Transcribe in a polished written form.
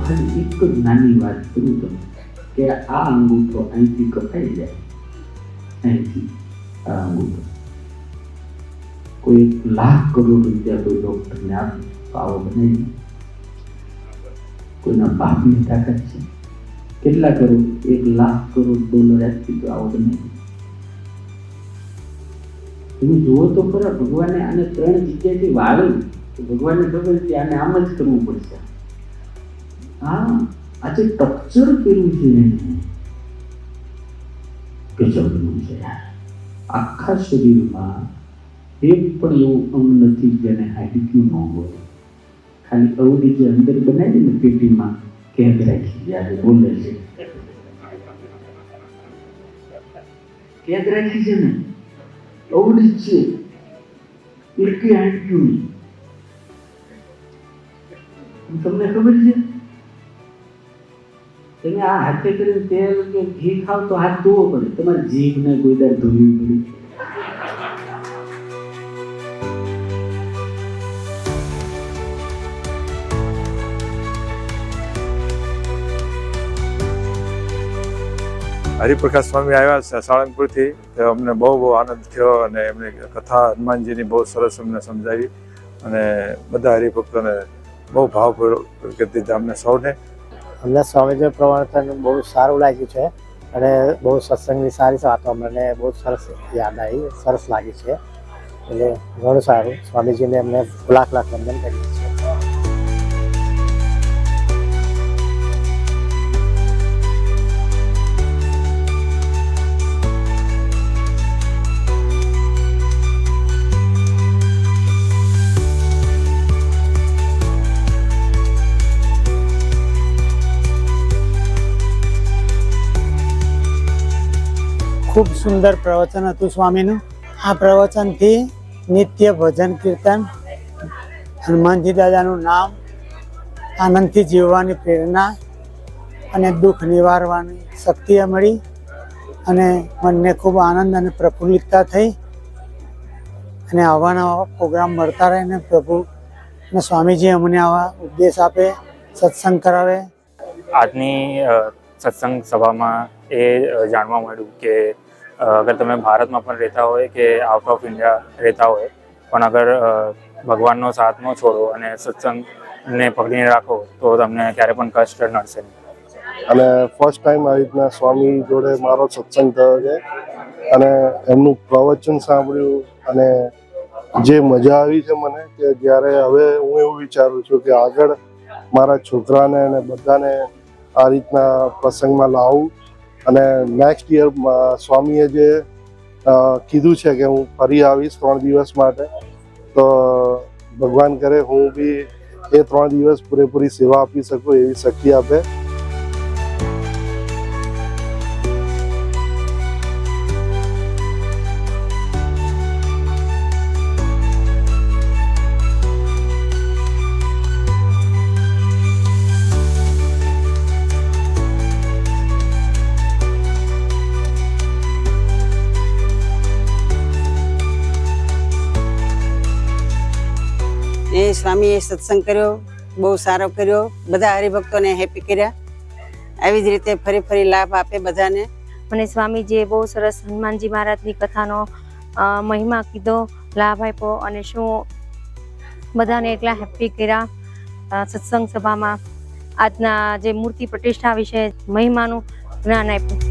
ખાલી એક જ નાની વાત કરું તમે કે આ અંગૂઠો અહીંથી કપાઈ જાય, અહીંથી આ અંગૂઠો કોઈ 1 લાખ કરોડ રૂપિયા કોઈ ડૉક્ટરને આપે તો આવો બનાવી, કોઈના બાપની તાકાત છે કેટલા કરોડ, 1 લાખ કરોડ ડોલર આપી તો આવો બનાવી. તમે જુઓ તો ખરા, ભગવાને આને 3 જગ્યાએથી વાળ્યું તો ભગવાનને ખબર છે આને આમ જ કરવું પડશે. હા, આજે ટક્ચર કર્યું છે એને, ગજબનું છે યાર. આખા શરીરમાં એક પણ એવું અંગ નથી જેને હાડક્યું ન હોય. ખાલી અવળી જે અંદર બનાવી ને પેટીમાં કેદ રાખી જ્યારે બોલે છે, કેદ રાખી છે ને, અવળી જ છે, એકે હાડક્યું નહીં. તમને ખબર છે, તમે આ હાથે કરીને તેલ કે ઘી ખાવ તો હાથ ધોવો પડે, તમારી જીભને કોઈ દર ધોવી પડે. હરિપ્રકાશ સ્વામી આવ્યા છે સાળંગપુરથી, તો અમને બહુ આનંદ થયો અને એમની કથા હનુમાનજીની બહુ સરસ અમને સમજાવી અને બધા હરિભક્તોને બહુ ભાવપૂર્વક કરી દીધા અમને સૌને. અમને સ્વામીજી પ્રવચન બહુ સારું લાગ્યું છે અને બહુ સત્સંગની સારી વાતો અમને બહુ સરસ યાદ આવી, સરસ લાગી છે. એટલે ઘણું સારું. સ્વામીજીને અમને લાખ લાખ વંદન કરીએ છીએ. ખૂબ સુંદર પ્રવચન હતું સ્વામીનું. આ પ્રવચનથી નિત્ય ભજન કીર્તન, હનુમાનજી દાદાનું નામ, આનંદથી જીવવાની પ્રેરણા અને દુઃખ નિવારવાની શક્તિ મળી અને મનને ખૂબ આનંદ અને પ્રફુલ્લિતતા થઈ અને આવા નવા પ્રોગ્રામ મળતા રહે ને પ્રભુ અને સ્વામીજી અમને આવા ઉપદેશ આપે, સત્સંગ કરાવે. આજની સત્સંગ સભામાં એ જાણવા મળ્યું કે અગર તમે ભારતમાં પણ રહેતા હોય કે આઉટ ઓફ ઇન્ડિયા રહેતા હોય પણ અગર ભગવાનનો સાથ ન છોડો અને સત્સંગને પકડીને રાખો તો તમને ક્યારે પણ કષ્ટ નડશે નહીં. અને ફર્સ્ટ ટાઈમ આવી રીતના સ્વામી જોડે મારો સત્સંગ થયો છે અને એમનું પ્રવચન સાંભળ્યું અને જે મજા આવી છે મને કે જ્યારે હવે હું એવું વિચારું છું કે આગળ મારા છોકરાને અને બધાને આ રીતના પ્રસંગમાં લાવું અને નેક્સ્ટ યર સ્વામીએ જે કીધું છે કે હું ફરી આવીશ 3 દિવસ માટે, તો ભગવાન કરે હું બી એ 3 દિવસ પૂરેપૂરી સેવા આપી શકું એવી શક્તિ આપે. એ સ્વામીએ સત્સંગ કર્યો, બહુ સારો કર્યો, બધા હરિભક્તોને હેપી કર્યા. આવી જ રીતે ફરી ફરી લાભ આપે બધાને. મને સ્વામીજીએ બહુ સરસ હનુમાનજી મહારાજની કથાનો મહિમા કીધો, લાભ આપ્યો અને શું બધાને એટલા હેપી કર્યા સત્સંગ સભામાં. આજના જે મૂર્તિ પ્રતિષ્ઠા વિશે મહિમાનું જ્ઞાન આપ્યું.